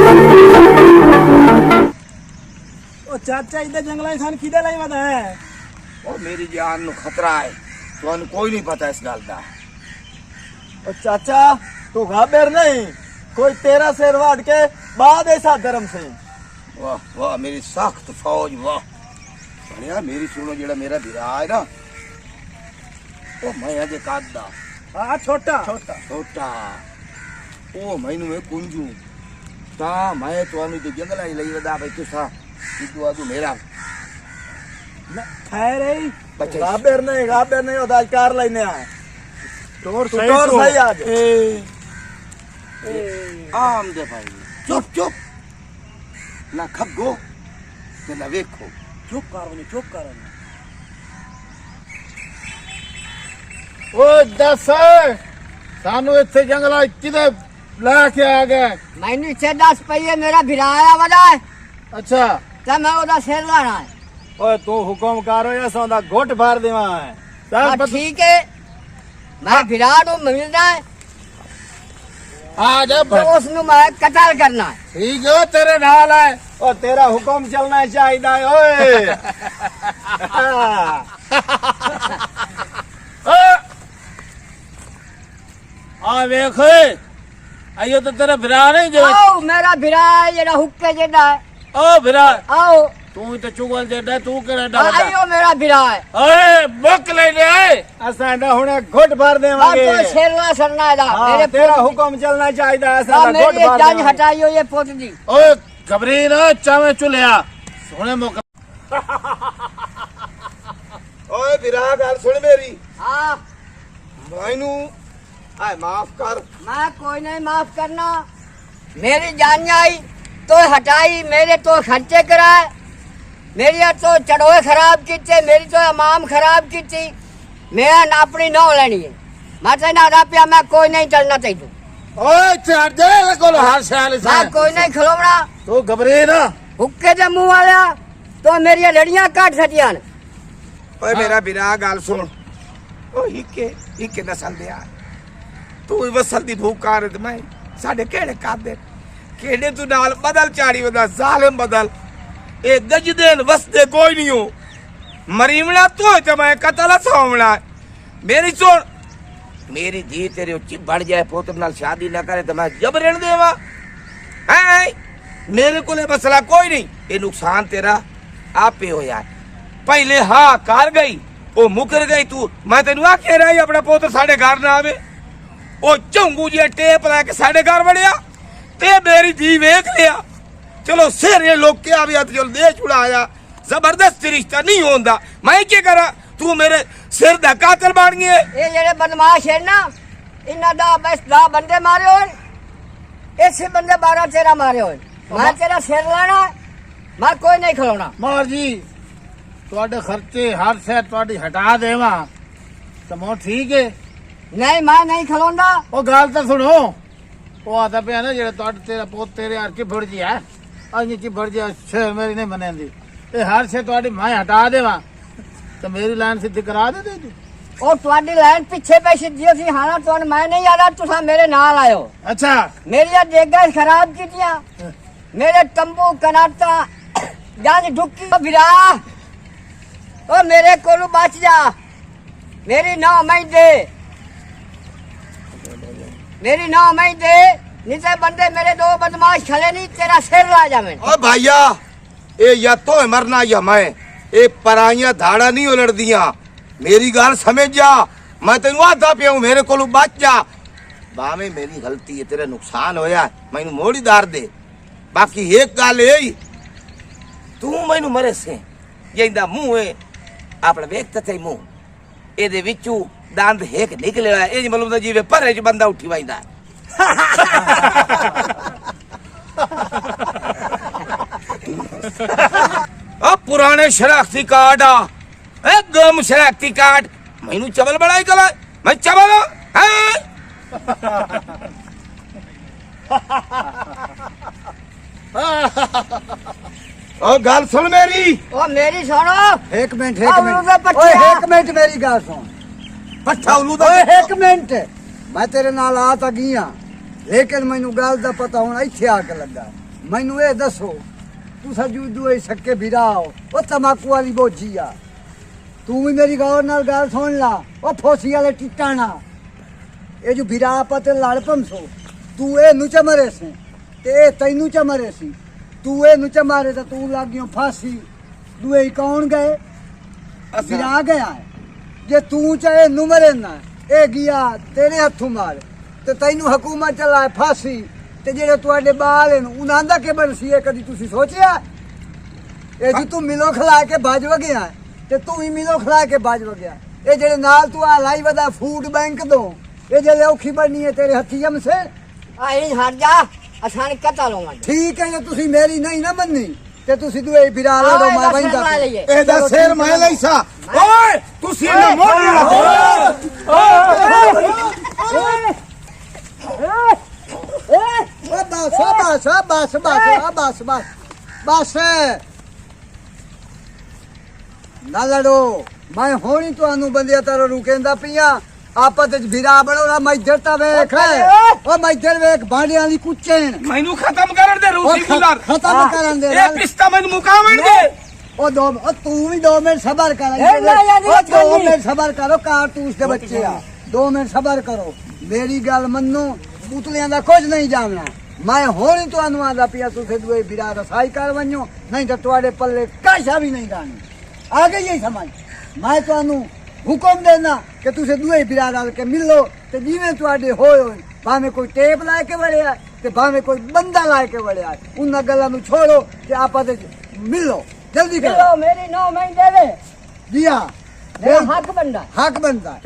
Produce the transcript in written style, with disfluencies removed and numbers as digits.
ओ चाचा इधर जंगल इंसान किधर लाई मत है ओ मेरी जान नु खतरा है तुहानू कोई नहीं पता इस गल दा ओ चाचा तू घाबेर नहीं कोई तेरा शेर वाड़ के बाद ऐसा धर्म से वाह वाह मेरी सख्त फौज वाह बढ़िया मेरी सुनो जेड़ा मेरा वीरा है ना ओ मैं अजे कादा हाँ छोटा छोटा ओ मैनू में कुंजू ता मैं तुहानू ते जंगल ही लई वदा भाई तुसा किदू आदू मेरा ठहरे बच्चे घाबेर नहीं होता कार लेने आए तोड़ सही आज आम दे भाई चुप चुप ना खगो ते ना वेखो चुप करो ओ दस सानू इत्थे जंगला किदे लेके आ गए मैनू इत्थे दस पईए मेरा भिरा आया वदा है अच्छा ते मैं ओदा सिर लाना है ओए तू हुक्म करो या सौदा घोट भर देवा है हाँ, ठीक है मैं भिरा नू मिलना है आ जा तो उसनू मैं कतल करना है ठीक है तेरे नाल है ओ तेरा हुक्म चलना चाहिए ओए आ वेख आयो तो तेरा भिरा नहीं जो आओ मेरा भिरा है जेड़ा हुक्के जेड़ा है ओ भिरा आओ तू तो चुगल जेड़ा तू केड़ा डरदा आयो मेरा भिरा है ओए बुक ले ले असा ना हुने घोट भर बात देवांगे तो शेरला सरना है हाँ, मेरे तेरा हुक्म चलना चाहिए असा हाँ, ना घोट मेरी भर जान देवांगे हटाइयो ये पोत दी ओए घबरी ना चावे चुलिया सोने मौका ओए वीरा गल सुन मेरी हाँ मैनू आए माफ कर मैं कोई नहीं माफ करना मेरी जान आई तो हटाई मेरे तो खर्चे कराए मेरी तो चढ़ोए खराब कीते मेरी तो इमाम खराब की मैं अपनी नौ लेनी है मैं ना रापिया मैं कोई नहीं चलना चाहिए ओए चढ़ जा कोल हर साल से मैं कोई नहीं खिलौना तू घबरी ना हुक्के दे मुंह वाला तो मेरी लड़ियां काट सटियां ओए मेरा वीरा गल सुन ओ हिके नसल दे आ तू वसल दी भूख आ रही मैं साडे केड़े कादे केड़े तू नाल बदल चाड़ी वदा जालिम बदल ए गजदेन वसदे कोई नहीं हो मरीमना तो ते मैं कतल सोमना मेरी सुन मेरी धी तेरे उच्ची बढ़ जाए पुत्र नाल शादी ना करे तो मैं जबरन देवा है मेरे को मसला कोई नहीं ये नुकसान तेरा आपे हो यार पहले हाँ कर गई ओ मुकर गई तू मैं तेन आखे रही अपना पुत्र साढ़े घर ना आवे ओ झोंगू जी टेप लैके साढ़े घर वड़िया ते मेरी धी वेख लिया चलो सिर ये लोग क्या भी चलो दे छुड़ाया जबरदस्त रिश्ता नहीं होता मैं क्या करा तू मेरे सिर दा कातिल बन गए ये जेड़े बदमाश है ना इन्ना दा बस 10 बंदे मारे होए इस बंदे 12-13 मारे होए मैं तेरा सिर लाना मैं कोई नहीं खिलौना मार जी ਤੁਹਾਡੇ ਖਰਚੇ ਹਰ ਸ਼ੈ ਤੁਹਾਡੀ ਹਟਾ ਦੇਵਾਂ ਤਾਂ ਮੋ ਠੀਕ ਹੈ नहीं मैं नहीं खिलौना ਉਹ ਗੱਲ ਤਾਂ ਸੁਣੋ ਉਹ ਆਦਾ ਪਿਆ ਨਾ ਜਿਹੜਾ ਤੁਹਾਡੇ ਤੇਰਾ ਪੁੱਤ ਤੇਰੇ ਯਾਰ ਕੀ ਫੜ ਗਿਆ ਅਜੀ ਕੀ ਫੜ ਗਿਆ ਸ਼ੇਰ ਮੇਰੀ ਨਹੀਂ ਬਣਾਂਦੀ ਇਹ ਹਰ ਸ਼ੈ ਤੁਹਾਡੀ ਮੈਂ ਹਟਾ ਦੇਵਾਂ ਤਾਂ ਮੇਰੀ ਲਾਈਨ ਸਿੱਧੀ ਕਰਾ ਦੇ ਤੂੰ और तुम्हारी लाइन पीछे पे सीधी सी हाँ तो मैं नहीं आ रहा तुसा मेरे नाल आयो ਅੱਛਾ मेरी देगा खराब की मेरे तंबू कनाता जान ढुकी बिरा ओ मेरे कोलू बच जा मेरी नौ मई दे मेरी नौ मई दे नीचे बंदे मेरे 2 बदमाश खले नहीं तेरा सिर ला जा मैं ओ भाइया ए या तो मरना या मैं ए पराइयां धाड़ा नहीं उलट दिया मेरी गाल समझ जा मैं तेन आदा पिया हूं मेरे को बच जा बावे मेरी गलती है तेरा नुकसान होया मैनू मोड़ीदार दे बाकी एक गल ए तू मैनू मरे से जेंदा मुंह है अपना वेख थे मुंह ए दे विचू दंद हेक निकले ए मतलब जीवे परे च बंदा उठी वाइंदा अब पुराने शराख्ती कार्ड आ ए गम शराख्ती कार्ड मैनू चबल बड़ाई कला मैं चबल ओ गल सुन मेरी ओ मेरी सुनो एक मिनट ओए, एक मिनट मेरी गल सुन पट्ठा उलू ओए एक मिनट मैं तेरे नाल आ ता गई हां लेकिन मैनू गल दा पता हुण इत्थे आके लगा ਮੈਨੂੰ ਇਹ ਦੱਸੋ ਤੁਸੀਂ ਜੂ ਦੂਏ ਸੱਕੇ ਵੀਰਾਓ ਉਹ ਤਮਾਕੂ ਵਾਲੀ ਬੋਝੀ ਆ ਤੂੰ ਵੀ ਮੇਰੀ ਗੌਰ ਨਾਲ ਗੱਲ ਸੁਣ ਲਾ ਉਹ ਫੋਸੀ ਵਾਲੇ ਟਿੱਟਾਣਾ ਇਹ ਜੋ ਵੀਰਾ ਆਪਾਂ ਤੇ ਲੜ ਪੰਸੋ ਤੂੰ ਇਹ ਨੂੰ ਚਮਰੇ ਸੀ ਤੇ ਇਹ ਤੈਨੂੰ ਚਮਰੇ ਸੀ ਤੂੰ ਇਹ ਨੂੰ ਚਮਾਰੇ ਤਾਂ ਤੂੰ ਲੱਗ ਗਿਓ ਫਾਸੀ ਦੂਏ ਕੌਣ ਗਏ ਵੀਰਾ ਗਿਆ ਹੈ। ਜੇ ਤੂੰ ਚਾਹੇ ਨੂੰ ਮਰੇ ਨਾ ਇਹ ਗਿਆ ਤੇਰੇ ਹੱਥੋਂ ਮਾਰ ਤੇ ਤੈਨੂੰ ਹਕੂਮਤ ਚਲਾਏ ਫਾਸੀ ਤੇ ਜਿਹੜੇ ਤੁਹਾਡੇ ਬਾਲ ਨੇ ਉਹਨਾਂ ਦਾ ਕੀ ਬਣਸੀ ਹੈ ਕਦੀ ਤੁਸੀਂ ਸੋਚਿਆ ਇਹ ਜੀ ਤੂੰ ਮਿਲੋ ਖਲਾ ਕੇ ਭੱਜ ਵਗਿਆ ਤੇ ਤੂੰ ਹੀ ਮਿਲੋ ਖਲਾ ਕੇ ਭੱਜ ਵਗਿਆ ਇਹ ਜਿਹੜੇ ਨਾਲ ਤੂੰ ਆ ਲਾਈ ਵਦਾ ਫੂਡ ਬੈਂਕ ਤੋਂ ਇਹ ਜਿਹੜੇ ਔਖੀ ਬਣਨੀ ਹੈ ਤੇਰੇ ਹੱਥੀ ਜਮਸੇ ਆਈ ਹਟ ਜਾ ਅਸਾਂ ਕਤਲ ਹੋਵਾਂਗੇ ਠੀਕ ਹੈ ਜੇ ਤੁਸੀਂ ਮੇਰੀ ਨਹੀਂ ਨਾ ਮੰਨੀ ਤੇ ਤੁਸੀਂ ਦੂਏ ਬਿਰਾ ਲਾ ਦੋ ਮੈਂ ਵਹੀਂ ਕਰ ਇਹਦਾ ਸਿਰ ਮੈਂ ਲਈ ਸਾ ਓਏ ਤੁਸੀਂ ਇਹਨੂੰ ਮੋੜ ਬਸ ਨਾ ਲੜੋ ਮੈਂ ਹੋਣੀ ਤੁਹਾਨੂੰ ਬੰਦਿਆ ਤਾਰੋ ਨੂੰ ਕਹਿੰਦਾ ਪਈਆਂ ਆਪਸ ਵਿੱਚ ਵੀਰਾ ਬਣੋਣਾ ਮੈਂ ਇੱਧਰ ਤਾਂ ਵੇਖ ਉਹ ਮੈਂ ਇੱਧਰ ਵੇਖ ਬਾਂਡਿਆਂ ਵਾਲੀ ਕੁੱਚੇਣ ਮੈਨੂੰ ਖਤਮ ਕਰਨ ਦੇ ਰੂਸੀ ਗੁਲਾਰ ਖਤਮ ਕਰਨ ਦੇ ਇਹ ਪਿਸਤਾ ਮੈਨੂੰ ਮੁਕਾਵਣ ਦੇ ਉਹ ਤੂੰ ਵੀ 2 ਮਿੰਟ ਸਬਰ ਕਰ ਇਹ ਨਾ ਯਾਰ ਇਹ 2 ਮਿੰਟ ਸਬਰ ਕਰੋ ਕਾਰਤੂਸ ਦੇ ਬੱਚੇ ਆ 2 ਮਿੰਟ ਸਬਰ ਕਰੋ ਮੇਰੀ ਗੱਲ ਮੰਨੋ ਪੁਤਲਿਆਂ ਦਾ ਕੁਝ ਨਹੀਂ ਜਾਣਨਾ ਮੈਂ ਹੁਣ ਹੀ ਤੁਹਾਨੂੰ ਆਦਾ ਪਿਆ ਤੁਸੀਂ ਦੂਏ ਵੀਰਾ ਦਾ ਸਾਈ ਕਰ ਵੰਨੋ ਨਹੀਂ ਤਾਂ ਤੁਹਾਡੇ ਪੱਲੇ ਕਾਸ਼ਾ ਵੀ ਨਹੀਂ ਰਾਣੀ ਆ ਗਈ ਇਹ ਸਮਝ ਮੈਂ ਤੁਹਾਨੂੰ ਹੁਕਮ ਦੇਣਾ ਕਿ ਤੁਸੀਂ ਦੂਏ ਵੀਰਾ ਨਾਲ ਕੇ ਮਿਲੋ ਤੇ ਜਿਵੇਂ ਤੁਹਾਡੇ ਹੋਏ ਭਾਵੇਂ ਕੋਈ ਟੇਪ ਲਾ ਕੇ ਵੜਿਆ ਤੇ ਭਾਵੇਂ ਕੋਈ ਬੰਦਾ ਲਾ ਕੇ ਵੜਿਆ ਉਹਨਾਂ ਗੱਲਾਂ ਨੂੰ ਛੋੜੋ ਤੇ ਆਪਾਂ ਤੇ ਮਿਲੋ ਜਲਦੀ ਕਰੋ ਮੇਰੀ 9 ਮਹੀਨੇ ਦੇਵੇ ਦਿਆ ਮੇਰਾ ਹੱਕ ਬੰਦਾ ਹੱਕ ਬੰਦਾ